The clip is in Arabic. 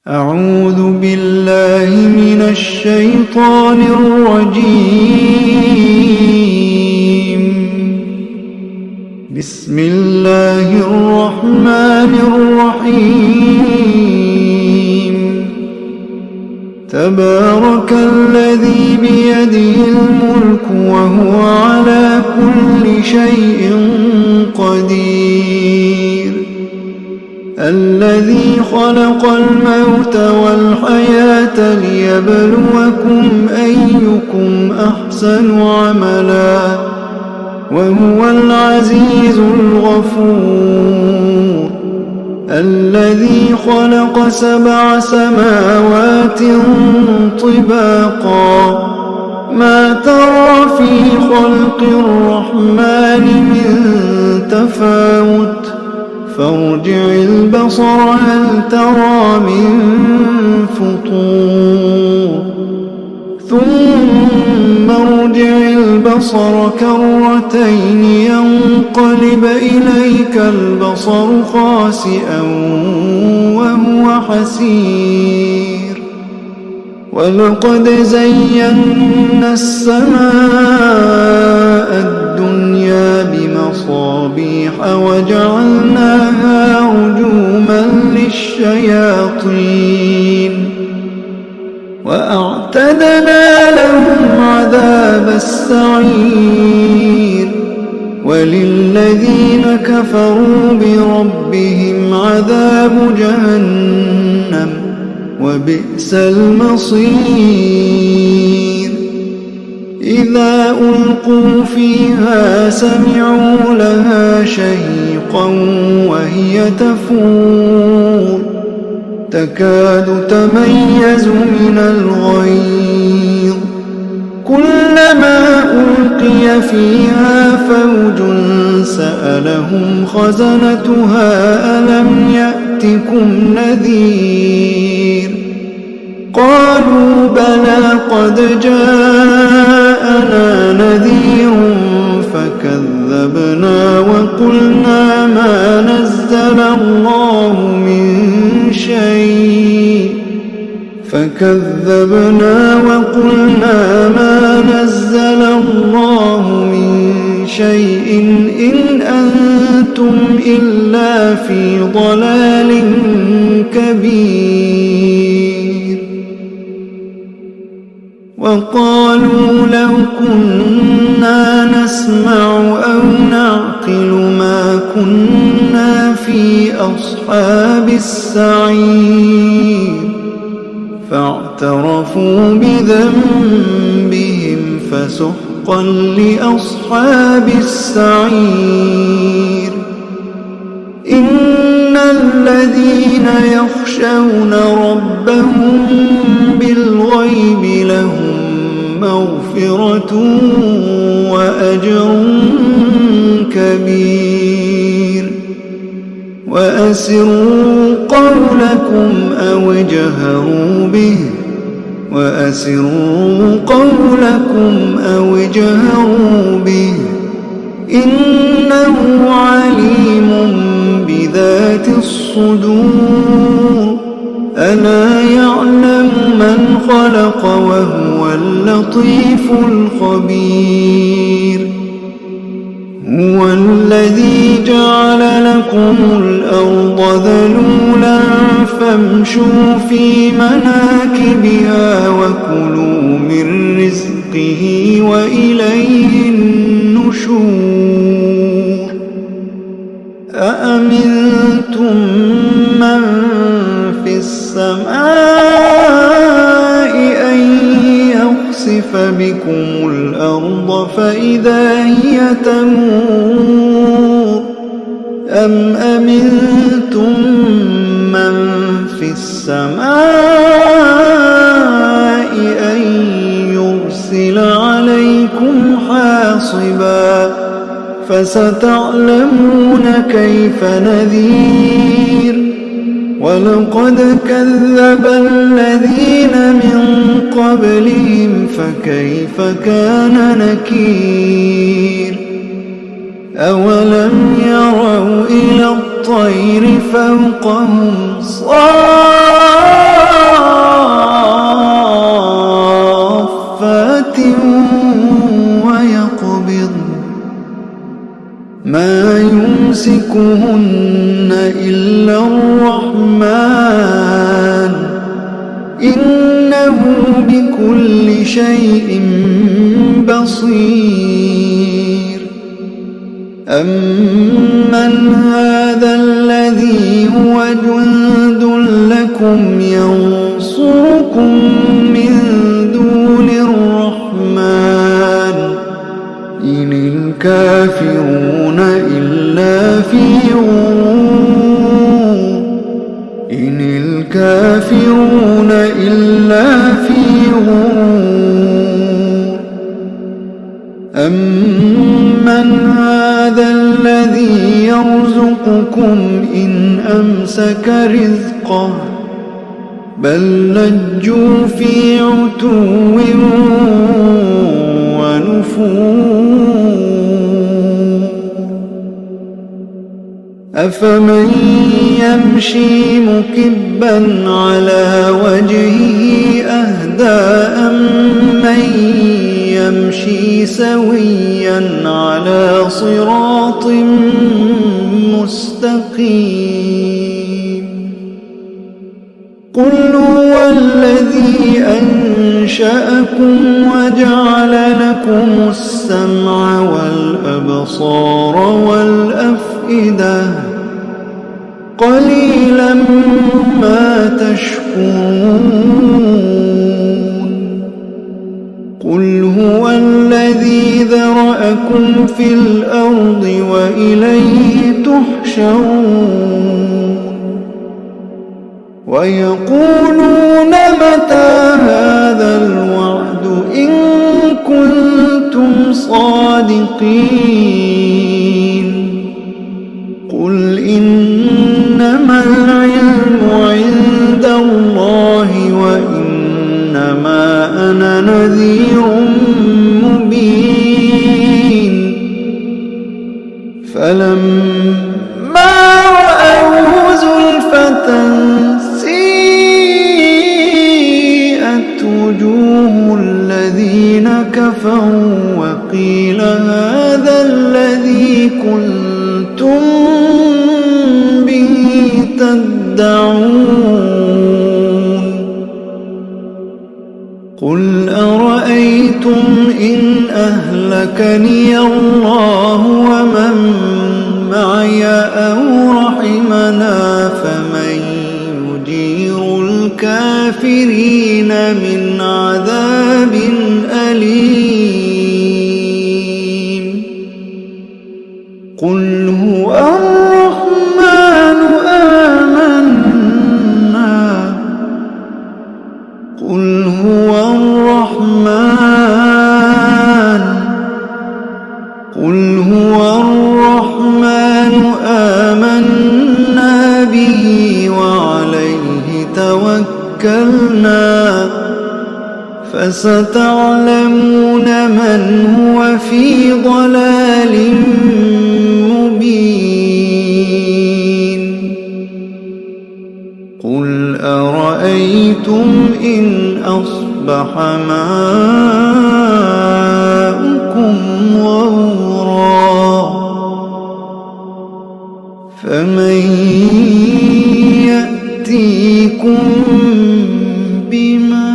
أعوذ بالله من الشيطان الرجيم. بسم الله الرحمن الرحيم. تبارك الذي بيده الملك وهو على كل شيء قدير. الذي خلق الموت والحياة ليبلوكم أيكم أحسن عملا وهو العزيز الغفور. الذي خلق 7 سماوات طباقا ما ترى في خلق الرحمن من تفاوت فارجع البصر هل ترى من فطور ثم ارجع البصر كرتين ينقلب إليك البصر خاسئا وهو حسير. ولقد زينا السماء الدنيا بمصابيح وجعلناها رجوما للشياطين وأعتدنا لهم عذاب السعير. وللذين كفروا بربهم عذاب جهنم وبئس المصير. إذا ألقوا فيها سمعوا لها شهيقا وهي تفور تكاد تميز من الغيظ. كلما ألقي فيها فوج سألهم خزنتها ألم يأتكم نذير قالوا بلى قد جاءنا نذير فكذبنا وقلنا ما نزل الله من شيء إن أنتم إلا في ضلال كبير. وقالوا لو كنا نسمع أو نعقل ما كنا في أصحاب السعير فاعترفوا بذنبهم فسحقا لأصحاب السعير. إن الذين يخشون ربهم بالغيب لهم مغفرة وأجر كبير. وأسروا قولكم أو اجهروا به إنه عليم بذات الصدور. ألا يعلم من خلق وهو اللطيف الخبير. هو الذي جعل لكم الأرض ذلولا فامشوا في مناكبها وكلوا من رزقه وإليه النشور. أأمنتم من في السماء أن يخسف بكم الأرض فإذا هي تمور أم أمنتم من في السماء أن يرسل عليكم حاصبا فستعلمون كيف نذير. ولقد كذب الذين من قبلهم فكيف كان نكير. أولم يروا إلى الطير فوقهم صافات إنه بكل شيء بصير. أمن هذا الذي هو جند لكم ينصركم من دون الرحمن إن الكافرون إلا في غرور. إن الكافرون إلا في غرور. أمن هذا الذي يرزقكم إن أمسك رزقه بل لجوا في عتو ونفور. أفمن يمشي مكبا على وجهه أهدى أمن يمشي سويا على صراط مستقيم. قل هو الذي أنشأكم وجعل لكم السمع والأبصار والأفئدة قليلا ما تشكرون. قل هو الذي ذرأكم في الأرض وإليه تحشرون. ويقولون متى هذا الوعد إن كنتم صادقين. قل إنما العلم عند الله وإنما أنا نذير مبين. فلما رأوه زلفة سيئت وجوه الذين كفروا وقيل هذا الذي كنتم به تدعون. قل أرأيتم إن أهلكني الله ومن معي أو رحمنا فمن يجير الكافرين من عذاب أليم. قل هو الرحمن آمنا. قل هو الرحمن. قل هو الرحمن آمنا به وعليه توكلنا فستعلمون من هو في ضلال مبين. قل أرأيتم إن أصبح ماؤكم غورا فمن يأتيكم بماء